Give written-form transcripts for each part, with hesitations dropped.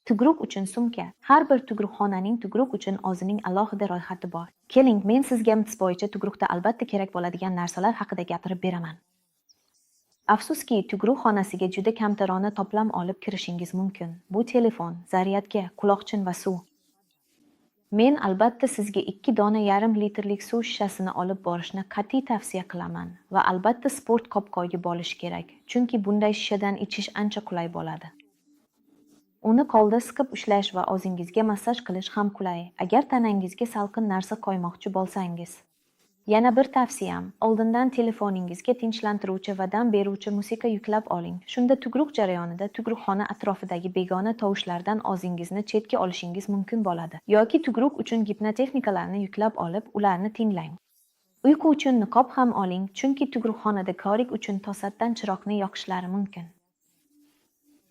Tugruq uchun sumka. Har bir tugruqxonaning tugruq uchun o'zining alohida ro'yxati bor. Keling, men sizga mitis bo'yicha tugruqda albatta kerak bo'ladigan narsalar haqida gapirib beraman. Afsuski, tugruq xonasiga juda kamtarona to'plam olib kirishingiz mumkin. Bu telefon, zaryadka, quloqchin va suv. Men albatta sizga 2,5 litrlik suv shishasini olib borishni qat'iy tavsiya qilaman va albatta sport qopqogi bo'lishi kerak, chunki bunday shishadan ichish ancha qulay bo'ladi. Uni qo'lda siqib ushlash va o'zingizga massaj qilish ham qulay, agar tanangizga salqin narsa qo'ymoqchi bo'lsangiz. Yana bir tavsiyam, oldindan telefoningizga tinchlantiruvchi va dam beruvchi musiqa yuklab oling. Shunda tugruq jarayonida tugruqxona atrofidagi begona tovushlardan o'zingizni chetga olishingiz mumkin bo'ladi. Yoki tugruq uchun gipnotexnikalarni yuklab olib, ularni tinglang. Uyqu uchun niqob ham oling, chunki tugruqxonada ko'rik uchun to'satdan chiroqni yoqishlari mumkin.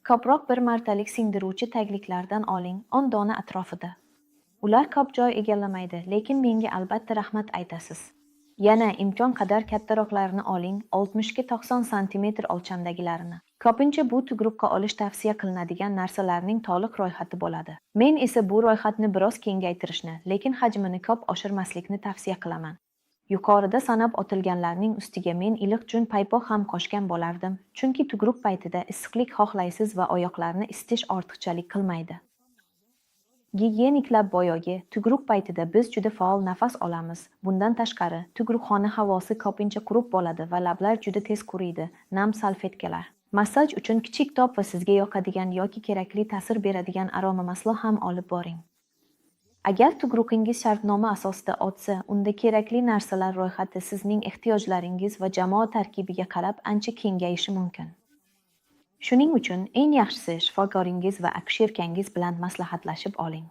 Ko'proq bir martalik singdiruvchi tagliklardan oling, 10 dona atrofida. Ular ko'p joy egallamaydi, lekin menga albatta rahmat aytasiz. Yana imkon qadar kattaroqlarini oling, 60-90 cm o'lchamdagilarini. Ko'pincha bu tugruqqa olish tavsiya qilinadigan narsalarning to'liq ro'yxati bo'ladi. Men esa bu ro'yxatni biroz kengaytirishni, lekin hajmini ko'p oshirmaslikni tavsiya qilaman. Yuqorida sanab o'tilganlarning ustiga men iliq jun paypoq ham qo'shgan bo'lardim, chunki tugruq paytida issiqlik xohlaysiz va oyoqlarni isitish ortiqchalik qilmaydi. Gigiyeniklar boyogi, tugruq paytida biz juda faol nafas olamiz. Bundan tashqari, tugruqxona havosi ko'pincha quruq bo'ladi va lablar juda tez quriydi. Nam salfetkalar. Massaj uchun kichik top va sizga yoqadigan yoki kerakli ta'sir beradigan aroma maslo ham olib boring. Agar tugruqingiz shartnoma asosida o'tsa, unda kerakli narsalar ro'yxati sizning ehtiyojlaringiz va jamoa tarkibiga qarab ancha kengayishi mumkin. Shuning uchun eng yaxshisi shifokoringiz va akusherkangiz bilan maslahatlashib oling.